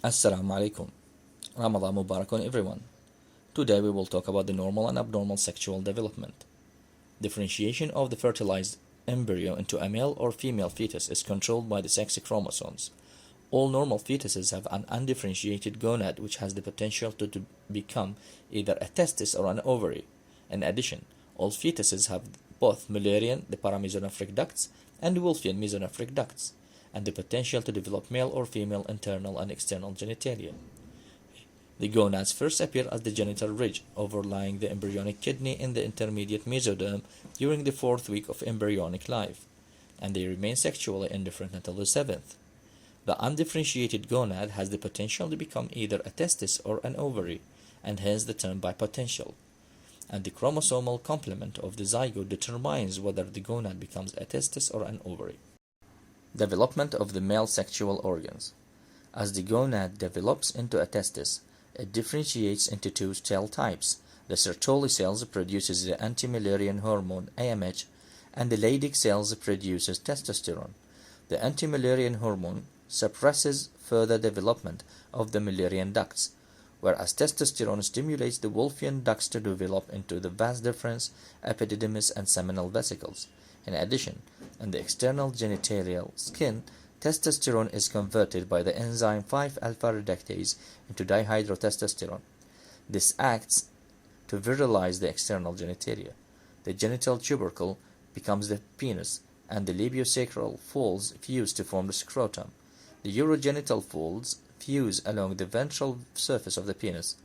Assalamu alaikum. Ramadan Mubarak on everyone. Today we will talk about the normal and abnormal sexual development. Differentiation of the fertilized embryo into a male or female fetus is controlled by the sex chromosomes. All normal fetuses have an undifferentiated gonad which has the potential to become either a testis or an ovary. In addition, all fetuses have both Mullerian, the paramesonephric ducts, and Wolffian mesonephric ducts, and the potential to develop male or female internal and external genitalia. The gonads first appear as the genital ridge overlying the embryonic kidney in the intermediate mesoderm during the 4th week of embryonic life, and they remain sexually indifferent until the 7th. The undifferentiated gonad has the potential to become either a testis or an ovary, and hence the term bipotential. And the chromosomal complement of the zygote determines whether the gonad becomes a testis or an ovary. Development of the male sexual organs. As the gonad develops into a testis, it differentiates into two cell types. The Sertoli cells produces the anti-Mullerian hormone AMH, and the Leydig cells produces testosterone. The anti-Mullerian hormone suppresses further development of the Mullerian ducts, whereas testosterone stimulates the Wolffian ducts to develop into the vas deferens, epididymis, and seminal vesicles. In addition, in the external genitalial skin, testosterone is converted by the enzyme 5-alpha reductase into dihydrotestosterone. This acts to virilize the external genitalia. The genital tubercle becomes the penis, and the labiosacral folds fuse to form the scrotum. The urogenital folds fuse along the ventral surface of the penis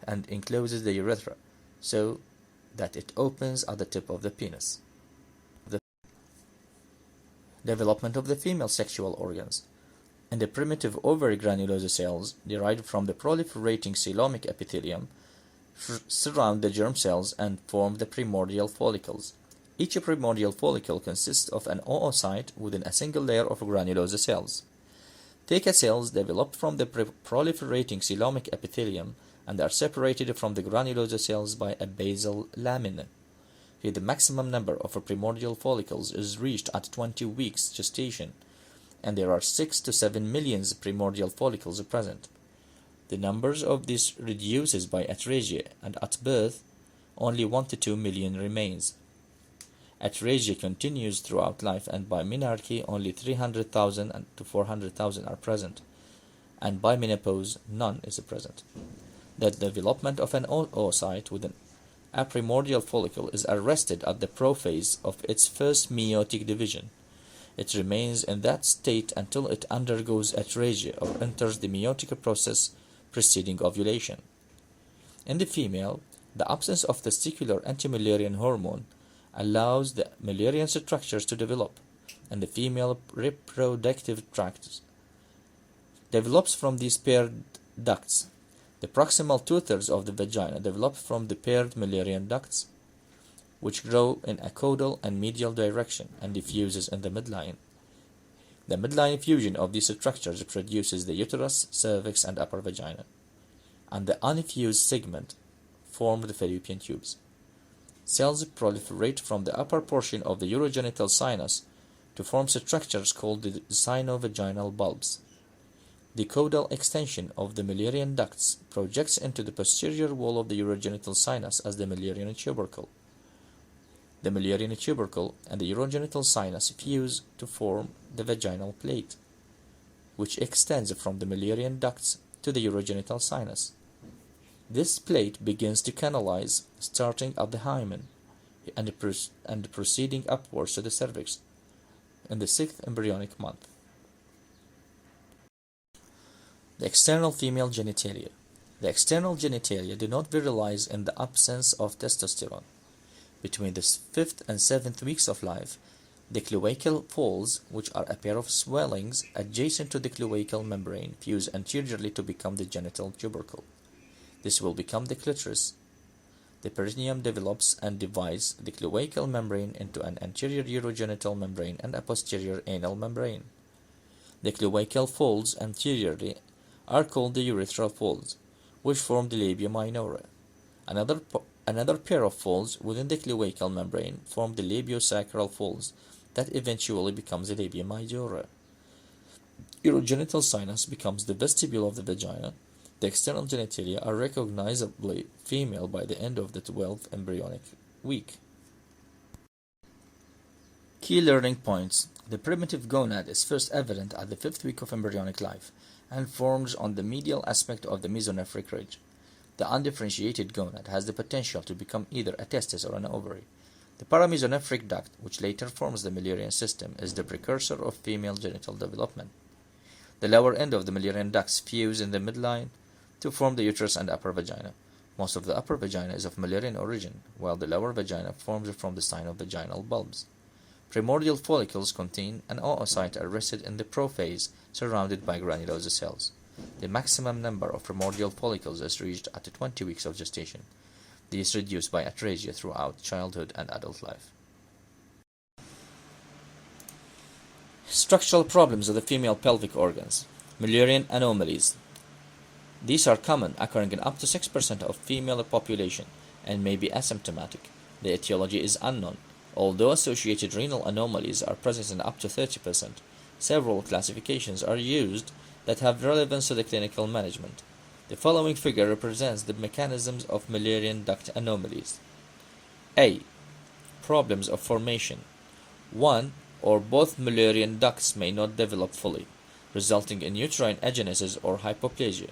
and encloses the urethra, so that it opens at the tip of the penis. Development of the female sexual organs. In the primitive ovary granulosa cells derived from the proliferating coelomic epithelium surround the germ cells and form the primordial follicles. Each primordial follicle consists of an oocyte within a single layer of granulosa cells. Theca cells develop from the proliferating coelomic epithelium and are separated from the granulosa cells by a basal lamina. Here the maximum number of primordial follicles is reached at 20 weeks gestation, and there are 6 to 7 million primordial follicles present. The numbers of these reduces by atresia, and at birth only 1 to 2 million remains. Atresia continues throughout life, and by menarche only 300,000 to 400,000 are present, and by menopause none is present. The development of an oocyte within a primordial follicle is arrested at the prophase of its first meiotic division. It remains in that state until it undergoes atresia or enters the meiotic process preceding ovulation. In the female, the absence of testicular anti-Mullerian hormone allows the Mullerian structures to develop, and the female reproductive tract develops from these paired ducts. The proximal 2/3 of the vagina develop from the paired Mullerian ducts, which grow in a caudal and medial direction and diffuses in the midline. The midline fusion of these structures produces the uterus, cervix, and upper vagina, and the unfused segment form the fallopian tubes. Cells proliferate from the upper portion of the urogenital sinus to form structures called the sinovaginal bulbs. The caudal extension of the Mullerian ducts projects into the posterior wall of the urogenital sinus as the Mullerian tubercle. The Mullerian tubercle and the urogenital sinus fuse to form the vaginal plate, which extends from the Mullerian ducts to the urogenital sinus. This plate begins to canalize, starting at the hymen and proceeding upwards to the cervix in the 6th embryonic month. The external female genitalia. The external genitalia do not virilize in the absence of testosterone. Between the 5th and 7th weeks of life, the cloacal folds, which are a pair of swellings adjacent to the cloacal membrane, fuse anteriorly to become the genital tubercle. This will become the clitoris. The perineum develops and divides the cloacal membrane into an anterior urogenital membrane and a posterior anal membrane. The cloacal folds anteriorly are called the urethral folds, which form the labia minora. Another pair of folds within the cloacal membrane form the labiosacral folds that eventually becomes the labia majora. urogenital sinus becomes the vestibule of the vagina. The external genitalia are recognizably female by the end of the 12th embryonic week. Key learning points. The primitive gonad is first evident at the 5th week of embryonic life and forms on the medial aspect of the mesonephric ridge. The undifferentiated gonad has the potential to become either a testis or an ovary. The paramesonephric duct, which later forms the Mullerian system, is the precursor of female genital development. The lower end of the Mullerian ducts fuse in the midline to form the uterus and upper vagina. Most of the upper vagina is of Mullerian origin, while the lower vagina forms from the sign of vaginal bulbs. Primordial follicles contain an oocyte arrested in the prophase, surrounded by granulosa cells. The maximum number of primordial follicles is reached at 20 weeks of gestation. These reduce by atresia throughout childhood and adult life. Structural problems of the female pelvic organs. Mullerian anomalies. These are common, occurring in up to 6% of female population, and may be asymptomatic. The etiology is unknown. Although associated renal anomalies are present in up to 30%, several classifications are used that have relevance to the clinical management. The following figure represents the mechanisms of Mullerian duct anomalies. A. Problems of formation. One or both Mullerian ducts may not develop fully, resulting in uterine agenesis or hypoplasia.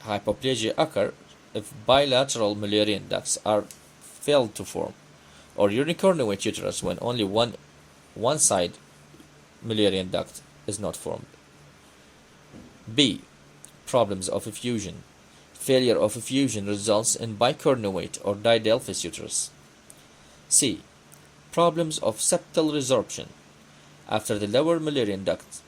Hypoplasia occurs if bilateral Mullerian ducts are failed to form, or unicornuate uterus when only one side Mullerian duct is not formed. B. Problems of effusion. Failure of effusion results in bicornuate or didelphys uterus. C. Problems of septal resorption. After the lower Mullerian duct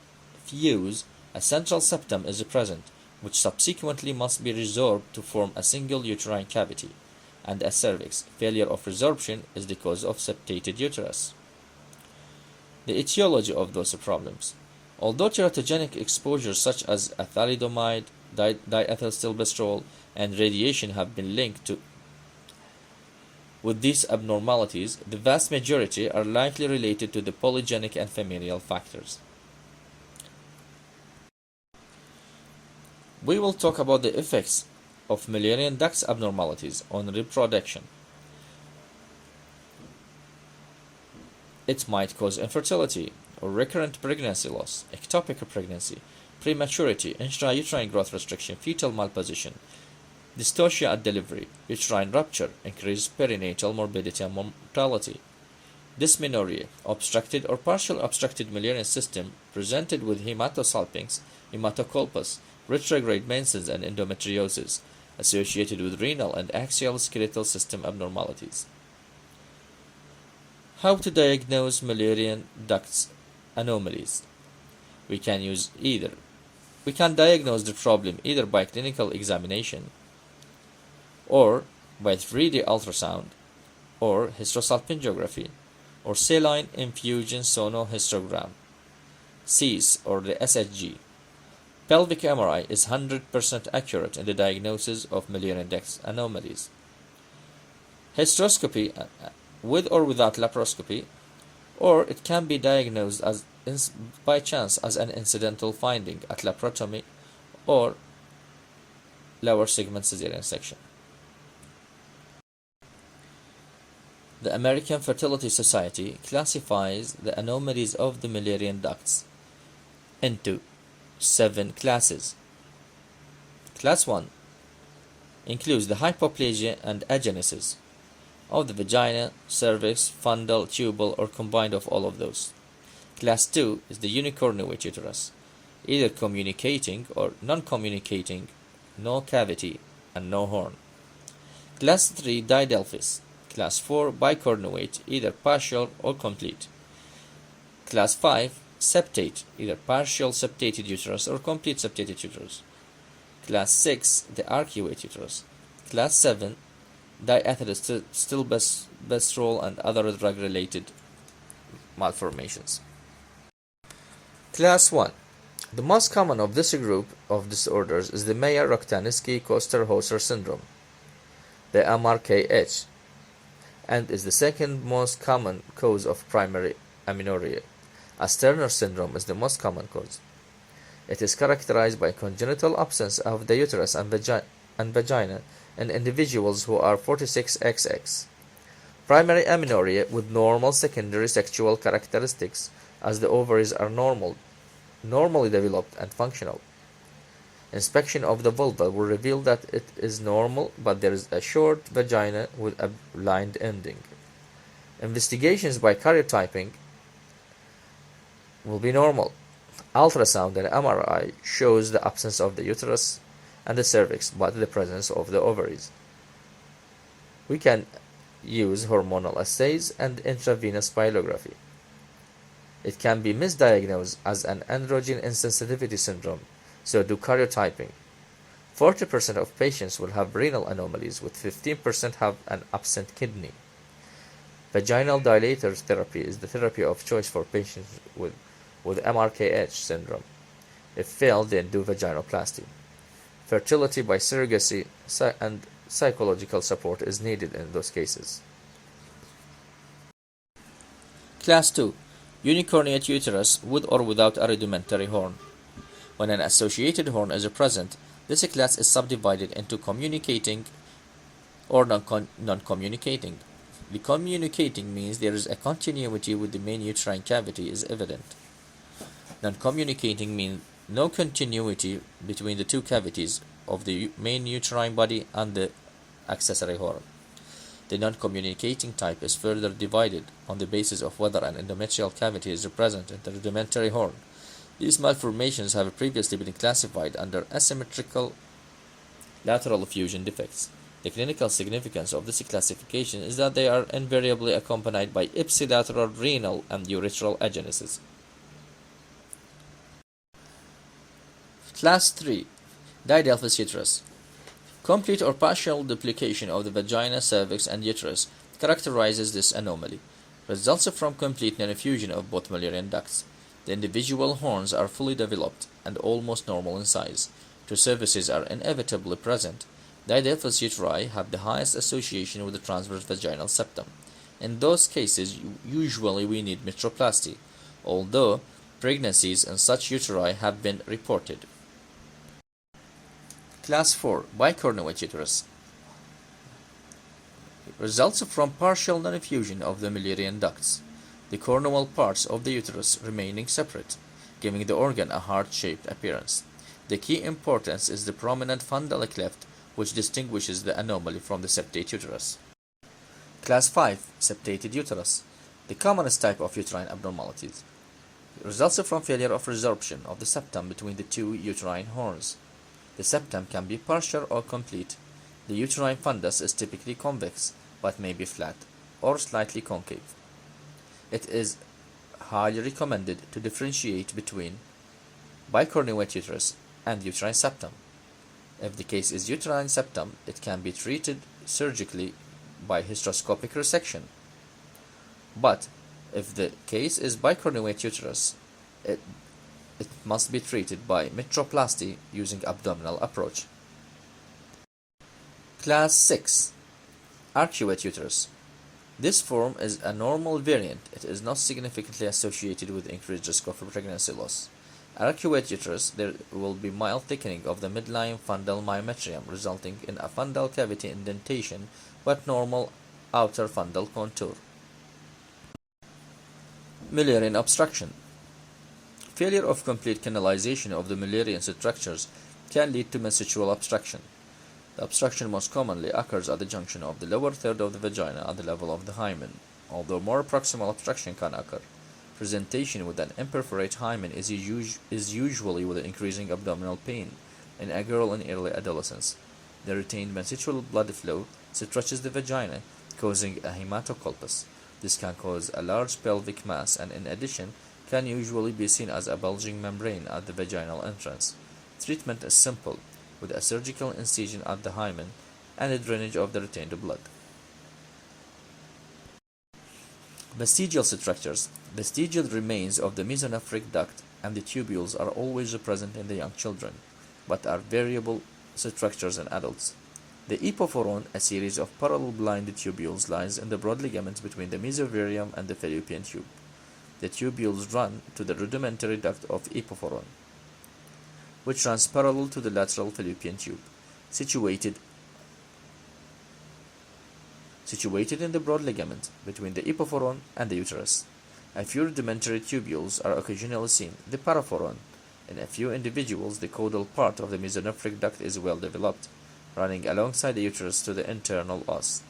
fuse, a central septum is present, which subsequently must be resorbed to form a single uterine cavity, and a cervix. Failure of resorption is the cause of septated uterus. The etiology of those problems. Although teratogenic exposures such as thalidomide, diethylstilbestrol, and radiation have been linked with these abnormalities, the vast majority are likely related to the polygenic and familial factors. We will talk about the effects of Mullerian duct abnormalities on reproduction. It might cause infertility or recurrent pregnancy loss, ectopic pregnancy, prematurity, intrauterine growth restriction, fetal malposition, dystocia at delivery, uterine rupture, increased perinatal morbidity and mortality, dysmenorrhea, obstructed or partial obstructed Mullerian system presented with hematosalpinx, hematocolpus, retrograde menses, and endometriosis, associated with renal and axial skeletal system abnormalities. How to diagnose Mullerian duct anomalies? We can diagnose the problem either by clinical examination, or by 3D ultrasound, or hysterosalpingography, or saline infusion sonohysterogram, SEES or the SHG. Pelvic MRI is 100% accurate in the diagnosis of Mullerian duct anomalies. Hysteroscopy, with or without laparoscopy, or it can be diagnosed by chance as an incidental finding at laparotomy or lower segment cesarean section. The American Fertility Society classifies the anomalies of the Mullerian ducts into 7 classes. Class 1 includes the hypoplasia and agenesis of the vagina, cervix, fundal, tubal, or combined of all of those. Class 2 is the unicornuate uterus, either communicating or non-communicating, no cavity, and no horn. Class 3 didelphys. Class 4 bicornuate, either partial or complete. Class 5 septate, either partial septated uterus or complete septated uterus. Class 6 the arcuate uterus. Class 7 diethylstilbestrol and other drug-related malformations. Class 1. The most common of this group of disorders is the Mayer-Rokitansky-Koster-Hauser syndrome, the MRKH, and is the second most common cause of primary amenorrhea, as Turner syndrome is the most common cause. It is characterized by congenital absence of the uterus and vagina in individuals who are 46XX. Primary amenorrhea with normal secondary sexual characteristics, as the ovaries are normally developed and functional. Inspection of the vulva will reveal that it is normal, but there is a short vagina with a blind ending. Investigations by karyotyping will be normal. Ultrasound and MRI shows the absence of the uterus and the cervix, but the presence of the ovaries. We can use hormonal assays and intravenous pyelography. It can be misdiagnosed as an androgen insensitivity syndrome, so do karyotyping. 40% of patients will have renal anomalies, with 15% have an absent kidney. Vaginal dilator therapy is the therapy of choice for patients with MRKH syndrome. If failed, then do vaginoplasty. Fertility by surrogacy and psychological support is needed in those cases. Class 2. Unicorniate uterus with or without a rudimentary horn. When an associated horn is present, this class is subdivided into communicating or non-communicating. The communicating means there is a continuity with the main uterine cavity is evident. Non-communicating means no continuity between the two cavities of the main uterine body and the accessory horn. The non-communicating type is further divided on the basis of whether an endometrial cavity is present in the rudimentary horn. These malformations have previously been classified under asymmetrical lateral fusion defects. The clinical significance of this classification is that they are invariably accompanied by ipsilateral renal and urethral agenesis. Class 3. Didelphys uterus. Complete or partial duplication of the vagina, cervix, and uterus characterizes this anomaly. Results from complete non-fusion of both Mullerian ducts. The individual horns are fully developed and almost normal in size. Two cervices are inevitably present. Didelphys uteri have the highest association with the transverse vaginal septum. In those cases, usually we need metroplasty, although pregnancies in such uteri have been reported. Class 4. Bicornuate uterus. Results from partial non-fusion of the Mullerian ducts, the cornual parts of the uterus remaining separate, giving the organ a heart-shaped appearance. The key importance is the prominent fundal cleft, which distinguishes the anomaly from the septate uterus. Class 5. Septated uterus. The commonest type of uterine abnormalities. Results from failure of resorption of the septum between the two uterine horns. The septum can be partial or complete. The uterine fundus is typically convex, but may be flat or slightly concave. It is highly recommended to differentiate between bicornuate uterus and uterine septum. If the case is uterine septum, it can be treated surgically by hysteroscopic resection. But if the case is bicornuate uterus, it must be treated by metroplasty using abdominal approach. Class 6. Arcuate uterus. This form is a normal variant. It is not significantly associated with increased risk of pregnancy loss. Arcuate uterus, there will be mild thickening of the midline fundal myometrium, resulting in a fundal cavity indentation but normal outer fundal contour. Mullerian obstruction. Failure of complete canalization of the Mullerian structures can lead to menstrual obstruction. The obstruction most commonly occurs at the junction of the lower third of the vagina at the level of the hymen, although more proximal obstruction can occur. Presentation with an imperforate hymen is usually with increasing abdominal pain in a girl in early adolescence. The retained menstrual blood flow stretches the vagina, causing a hematocolpus. This can cause a large pelvic mass and, in addition, can usually be seen as a bulging membrane at the vaginal entrance. Treatment is simple, with a surgical incision at the hymen and a drainage of the retained blood. Vestigial structures. Vestigial remains of the mesonephric duct and the tubules are always present in the young children, but are variable structures in adults. The epophoron, a series of parallel blind tubules, lies in the broad ligaments between the mesovarium and the fallopian tube. The tubules run to the rudimentary duct of epiphoron, which runs parallel to the lateral fallopian tube, situated in the broad ligament between the epiphoron and the uterus. A few rudimentary tubules are occasionally seen. The paraphoron. In a few individuals, the caudal part of the mesonephric duct is well developed, running alongside the uterus to the internal os.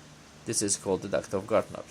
This is called the duct of Gartner.